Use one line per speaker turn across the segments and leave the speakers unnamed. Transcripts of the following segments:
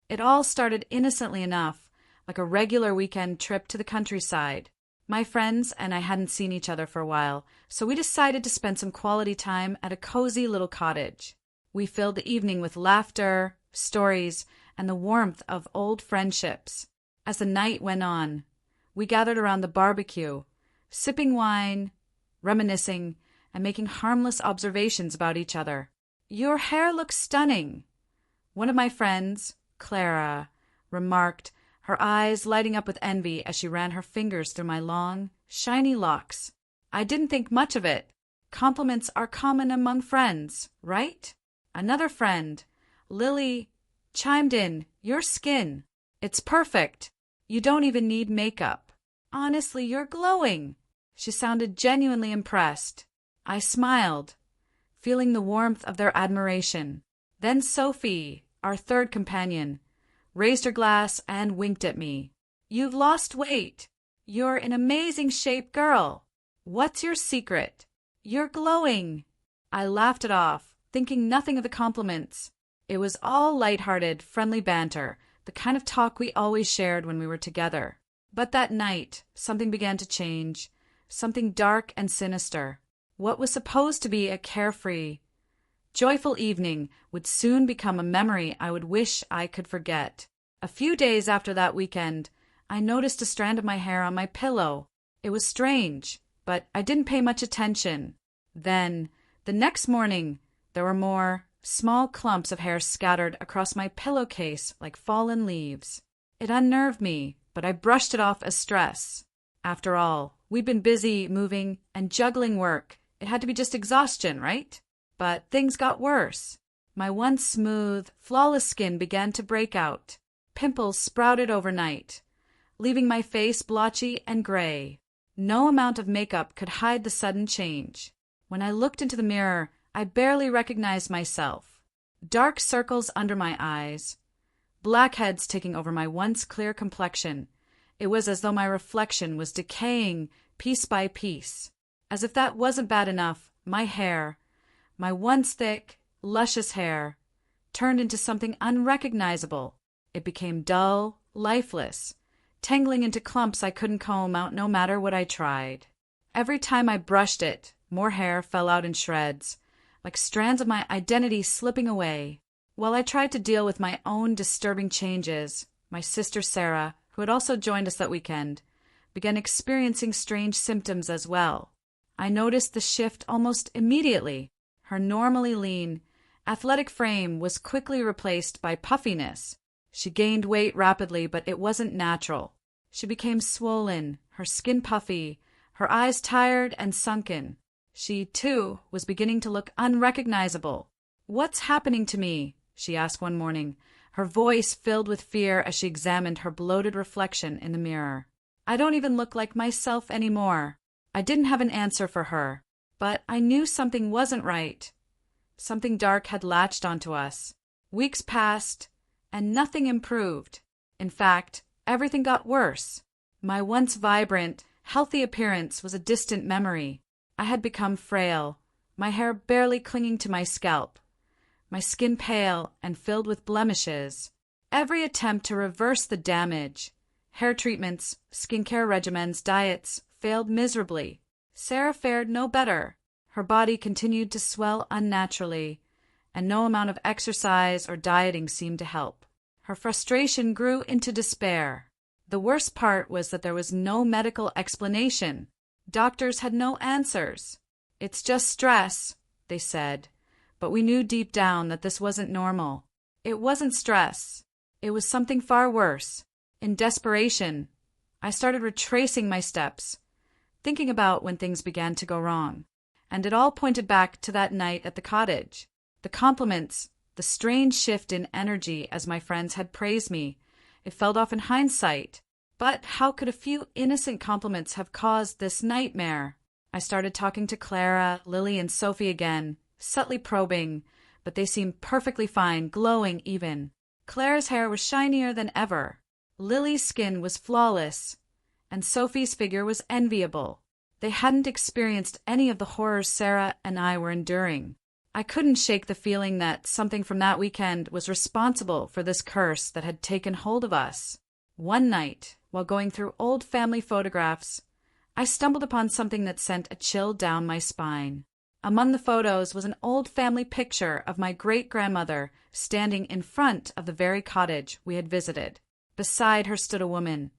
It all started innocently enough, like a regular weekend trip to the countryside. My friends and I hadn't seen each other for a while, so we decided to spend some quality time at a cozy little cottage. We filled the evening with laughter, stories, and the warmth of old friendships. As the night went on, we gathered around the barbecue, sipping wine, reminiscing, and making harmless observations about each other. "Your hair looks stunning," one of my friends, Clara, remarked, her eyes lighting up with envy as she ran her fingers through my long, shiny locks. I didn't think much of it. Compliments are common among friends, right? Another friend, Lily, chimed in, "Your skin. It's perfect. You don't even need makeup. Honestly, you're glowing." She sounded genuinely impressed. I smiled, feeling the warmth of their admiration. Then Sophie, our third companion, raised her glass and winked at me. "You've lost weight. You're in amazing shape, girl. What's your secret?" "You're glowing." I laughed it off, thinking nothing of the compliments. It was all light-hearted, friendly banter, the kind of talk we always shared when we were together. But that night, something began to change, something dark and sinister. What was supposed to be a carefree, joyful evening would soon become a memory I would wish I could forget. A few days after that weekend, I noticed a strand of my hair on my pillow. It was strange, but I didn't pay much attention. Then, the next morning, there were more small clumps of hair scattered across my pillowcase like fallen leaves. It unnerved me, but I brushed it off as stress. After all, we'd been busy moving and juggling work. It had to be just exhaustion, right? But things got worse. My once smooth, flawless skin began to break out. Pimples sprouted overnight, leaving my face blotchy and gray. No amount of makeup could hide the sudden change. When I looked into the mirror, I barely recognized myself. Dark circles under my eyes, blackheads taking over my once clear complexion. It was as though my reflection was decaying piece by piece. As if that wasn't bad enough, my hair, my once thick, luscious hair, turned into something unrecognizable. It became dull, lifeless, tangling into clumps I couldn't comb out no matter what I tried. Every time I brushed it, more hair fell out in shreds, like strands of my identity slipping away. While I tried to deal with my own disturbing changes, my sister Sarah, who had also joined us that weekend, began experiencing strange symptoms as well. I noticed the shift almost immediately. Her normally lean, athletic frame was quickly replaced by puffiness. She gained weight rapidly, but it wasn't natural. She became swollen, her skin puffy, her eyes tired and sunken. She, too, was beginning to look unrecognizable. "What's happening to me?" she asked one morning, her voice filled with fear as she examined her bloated reflection in the mirror. "I don't even look like myself anymore." I didn't have an answer for her, but I knew something wasn't right. Something dark had latched onto us. Weeks passed, and nothing improved. In fact, everything got worse. My once vibrant, healthy appearance was a distant memory. I had become frail, my hair barely clinging to my scalp, my skin pale and filled with blemishes. Every attempt to reverse the damage, hair treatments, skincare regimens, diets, failed miserably. Sarah fared no better. Her body continued to swell unnaturally, and no amount of exercise or dieting seemed to help. Her frustration grew into despair. The worst part was that there was no medical explanation. Doctors had no answers. "It's just stress," they said, but we knew deep down that this wasn't normal. It wasn't stress. It was something far worse. In desperation, I started retracing my steps, thinking about when things began to go wrong. And it all pointed back to that night at the cottage. The compliments, the strange shift in energy as my friends had praised me. It felt off in hindsight. But how could a few innocent compliments have caused this nightmare? I started talking to Clara, Lily, and Sophie again, subtly probing, but they seemed perfectly fine, glowing even. Clara's hair was shinier than ever. Lily's skin was flawless, and Sophie's figure was enviable. They hadn't experienced any of the horrors Sarah and I were enduring. I couldn't shake the feeling that something from that weekend was responsible for this curse that had taken hold of us. One night, while going through old family photographs, I stumbled upon something that sent a chill down my spine. Among the photos was an old family picture of my great-grandmother standing in front of the very cottage we had visited. Beside her stood a woman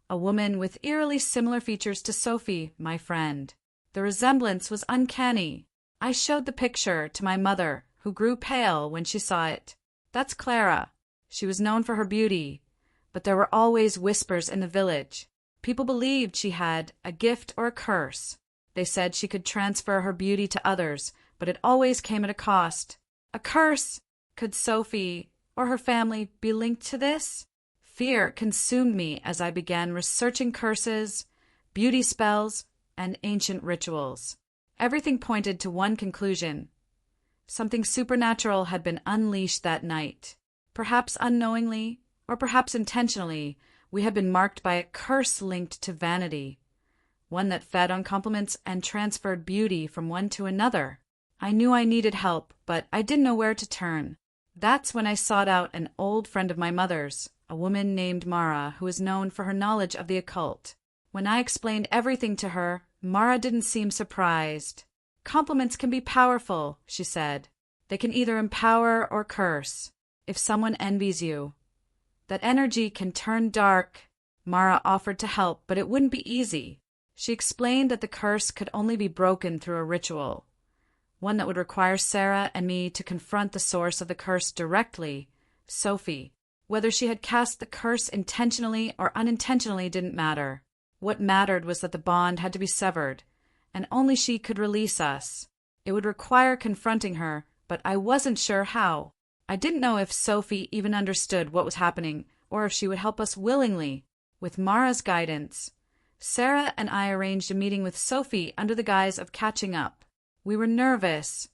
with eerily similar features to Sophie, my friend. The resemblance was uncanny. I showed the picture to my mother, who grew pale when she saw it. "That's Clara. She was known for her beauty, but there were always whispers in the village. People believed she had a gift or a curse. They said she could transfer her beauty to others, but it always came at a cost. A curse! Could Sophie or her family be linked to this?" Fear consumed me as I began researching curses, beauty spells, and ancient rituals. Everything pointed to one conclusion. Something supernatural had been unleashed that night. Perhaps unknowingly, or perhaps intentionally, we had been marked by a curse linked to vanity, one that fed on compliments and transferred beauty from one to another. I knew I needed help, but I didn't know where to turn. That's when I sought out an old friend of my mother's, a woman named Mara, who is known for her knowledge of the occult. When I explained everything to her, Mara didn't seem surprised. "Compliments can be powerful," she said. "They can either empower or curse. If someone envies you, that energy can turn dark." Mara offered to help, but it wouldn't be easy. She explained that the curse could only be broken through a ritual, one that would require Sarah and me to confront the source of the curse directly, Sophie. Whether she had cast the curse intentionally or unintentionally didn't matter. What mattered was that the bond had to be severed, and only she could release us. It would require confronting her, but I wasn't sure how. I didn't know if Sophie even understood what was happening, or if she would help us willingly. With Mara's guidance, Sarah and I arranged a meeting with Sophie under the guise of catching up. We were nervous,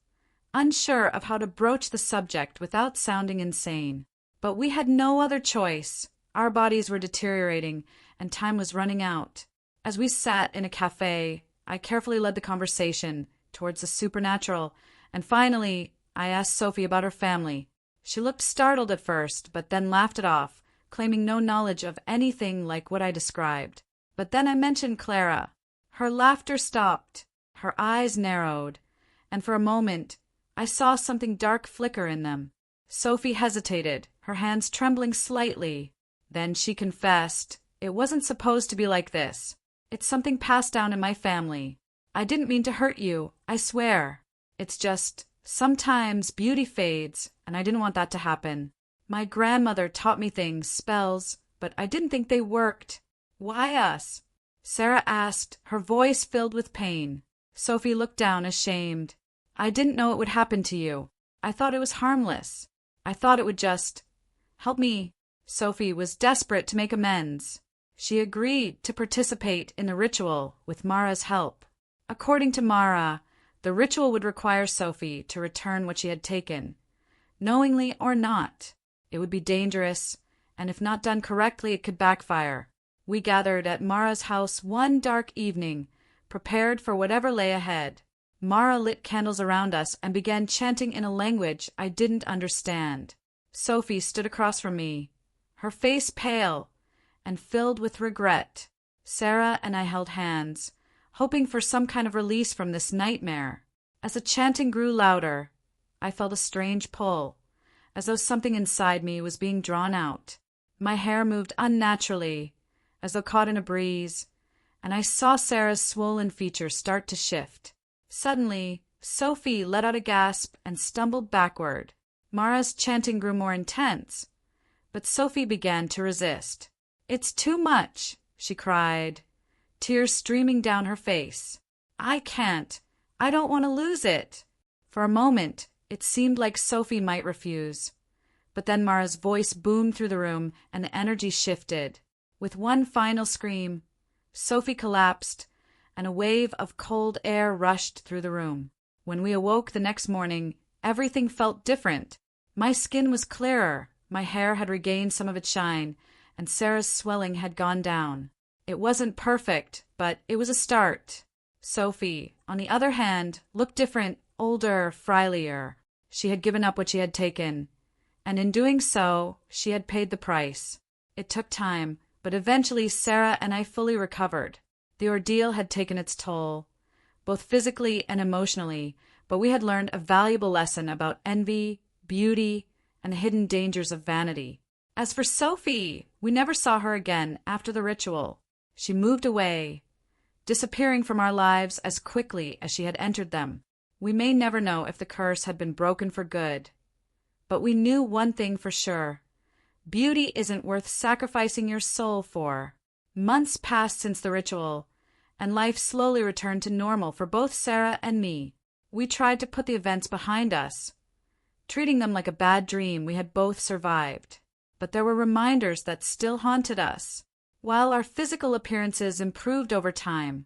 unsure of how to broach the subject without sounding insane. But we had no other choice. Our bodies were deteriorating, and time was running out. As we sat in a cafe, I carefully led the conversation towards the supernatural, and finally I asked Sophie about her family. She looked startled at first, but then laughed it off, claiming no knowledge of anything like what I described. But then I mentioned Clara. Her laughter stopped, her eyes narrowed, and for a moment I saw something dark flicker in them. Sophie hesitated, her hands trembling slightly. Then she confessed, "It wasn't supposed to be like this. It's something passed down in my family. I didn't mean to hurt you, I swear. It's just, sometimes beauty fades, and I didn't want that to happen. My grandmother taught me things, spells, but I didn't think they worked." "Why us?" Sarah asked, her voice filled with pain. Sophie looked down, ashamed. "I didn't know it would happen to you. I thought it was harmless. I thought it would just help me." Sophie was desperate to make amends. She agreed to participate in the ritual with Mara's help. According to Mara, the ritual would require Sophie to return what she had taken, knowingly or not. It would be dangerous, and if not done correctly, it could backfire. We gathered at Mara's house one dark evening, prepared for whatever lay ahead. Mara lit candles around us and began chanting in a language I didn't understand. Sophie stood across from me, her face pale and filled with regret. Sarah and I held hands, hoping for some kind of release from this nightmare. As the chanting grew louder, I felt a strange pull, as though something inside me was being drawn out. My hair moved unnaturally, as though caught in a breeze, and I saw Sarah's swollen features start to shift. Suddenly, Sophie let out a gasp and stumbled backward. Mara's chanting grew more intense, but Sophie began to resist. "It's too much," she cried, tears streaming down her face. "I can't. I don't want to lose it." For a moment, it seemed like Sophie might refuse. But then Mara's voice boomed through the room and the energy shifted. With one final scream, Sophie collapsed, and a wave of cold air rushed through the room. When we awoke the next morning, everything felt different. My skin was clearer, my hair had regained some of its shine, and Sarah's swelling had gone down. It wasn't perfect, but it was a start. Sophie, on the other hand, looked different older, frielier. She had given up what she had taken, and in doing so, she had paid the price. It took time, but eventually Sarah and I fully recovered. The ordeal had taken its toll, both physically and emotionally, but we had learned a valuable lesson about envy, beauty, and the hidden dangers of vanity. As for Sophie, we never saw her again after the ritual. She moved away, disappearing from our lives as quickly as she had entered them. We may never know if the curse had been broken for good, but we knew one thing for sure. Beauty isn't worth sacrificing your soul for. Months passed since the ritual, and life slowly returned to normal for both Sarah and me. We tried to put the events behind us, treating them like a bad dream we had both survived. But there were reminders that still haunted us. While our physical appearances improved over time,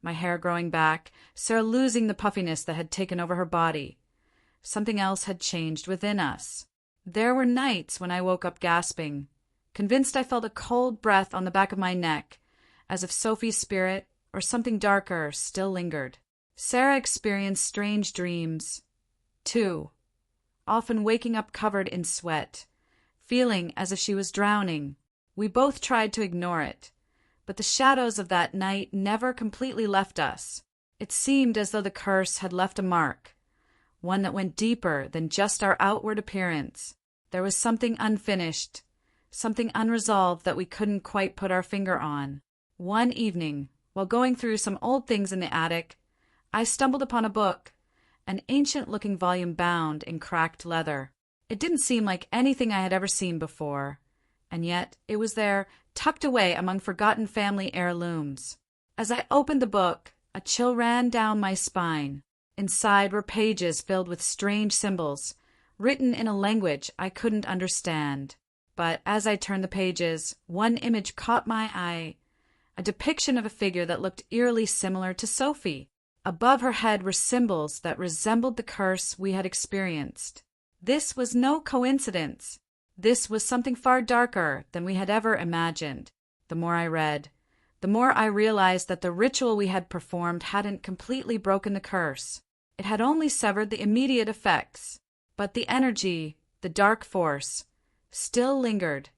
my hair growing back, Sarah losing the puffiness that had taken over her body, something else had changed within us. There were nights when I woke up gasping, convinced I felt a cold breath on the back of my neck, as if Sophie's spirit, or something darker, still lingered. Sarah experienced strange dreams, too, often waking up covered in sweat, feeling as if she was drowning. We both tried to ignore it, but the shadows of that night never completely left us. It seemed as though the curse had left a mark, one that went deeper than just our outward appearance. There was something unfinished, something unresolved that we couldn't quite put our finger on. One evening, while going through some old things in the attic, I stumbled upon a book, an ancient-looking volume bound in cracked leather. It didn't seem like anything I had ever seen before, and yet it was there, tucked away among forgotten family heirlooms. As I opened the book, a chill ran down my spine. Inside were pages filled with strange symbols, written in a language I couldn't understand. But as I turned the pages, one image caught my eye, a depiction of a figure that looked eerily similar to Sophie. Above her head were symbols that resembled the curse we had experienced. This was no coincidence. This was something far darker than we had ever imagined. The more I read, the more I realized that the ritual we had performed hadn't completely broken the curse. It had only severed the immediate effects. But the energy, the dark force, still lingered,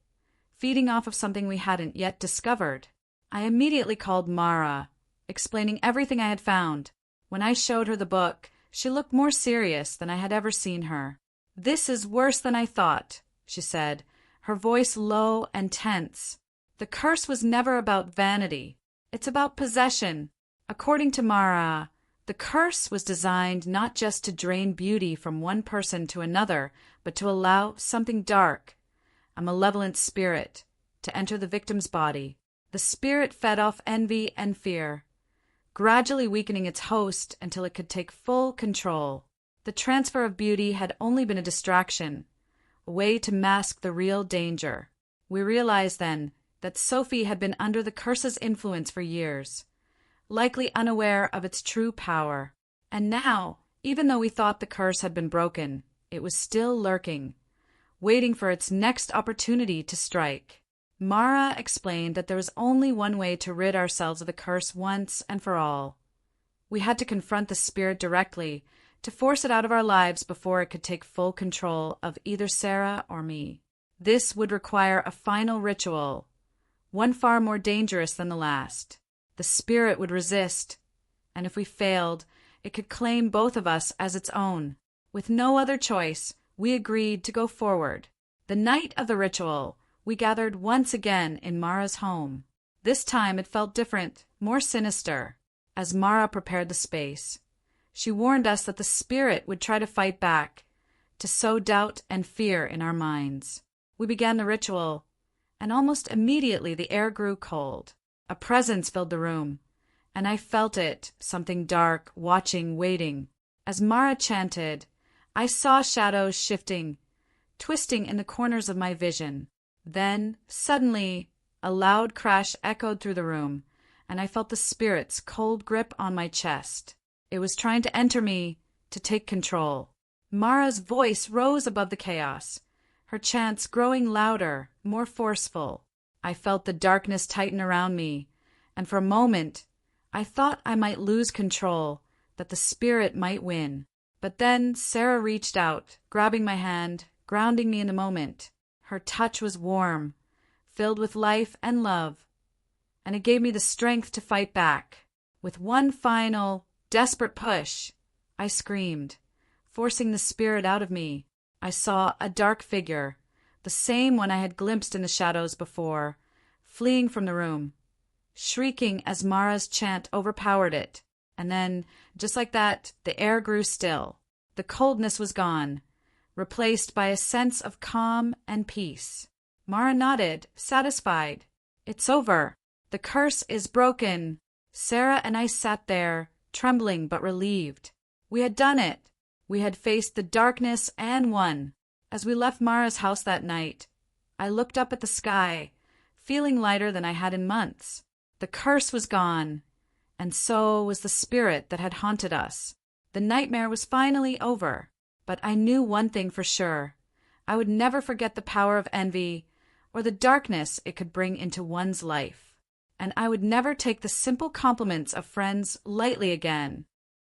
feeding off of something we hadn't yet discovered. I immediately called Mara, explaining everything I had found. When I showed her the book, she looked more serious than I had ever seen her. "This is worse than I thought," she said, her voice low and tense. "The curse was never about vanity. It's about possession. According to Mara, the curse was designed not just to drain beauty from one person to another, but to allow something dark, a malevolent spirit, to enter the victim's body. The spirit fed off envy and fear, gradually weakening its host until it could take full control. The transfer of beauty had only been a distraction, a way to mask the real danger. We realized then that Sophie had been under the curse's influence for years, likely unaware of its true power. And now, even though we thought the curse had been broken, it was still lurking, waiting for its next opportunity to strike. Mara explained that there was only one way to rid ourselves of the curse once and for all. We had to confront the spirit directly, to force it out of our lives before it could take full control of either Sarah or me. This would require a final ritual, one far more dangerous than the last. The spirit would resist, and if we failed, it could claim both of us as its own. With no other choice, we agreed to go forward. The night of the ritual, we gathered once again in Mara's home. This time it felt different, more sinister. As Mara prepared the space, she warned us that the spirit would try to fight back, to sow doubt and fear in our minds. We began the ritual, and almost immediately the air grew cold. A presence filled the room, and I felt it, something dark, watching, waiting. As Mara chanted, I saw shadows shifting, twisting in the corners of my vision. Then, suddenly, a loud crash echoed through the room, and I felt the spirit's cold grip on my chest. It was trying to enter me, to take control. Mara's voice rose above the chaos, her chants growing louder, more forceful. I felt the darkness tighten around me, and for a moment, I thought I might lose control, that the spirit might win. But then Sarah reached out, grabbing my hand, grounding me in the moment. Her touch was warm, filled with life and love, and it gave me the strength to fight back. With one final, desperate push, I screamed, forcing the spirit out of me. I saw a dark figure, the same one I had glimpsed in the shadows before, fleeing from the room, shrieking as Mara's chant overpowered it. And then, just like that, the air grew still. The coldness was gone, replaced by a sense of calm and peace. Mara nodded, satisfied. It's over. The curse is broken. Sarah and I sat there, trembling but relieved. We had done it. We had faced the darkness and won. As we left Mara's house that night, I looked up at the sky, feeling lighter than I had in months. The curse was gone, and so was the spirit that had haunted us. The nightmare was finally over, but I knew one thing for sure. I would never forget the power of envy or the darkness it could bring into one's life. And I would never take the simple compliments of friends lightly again.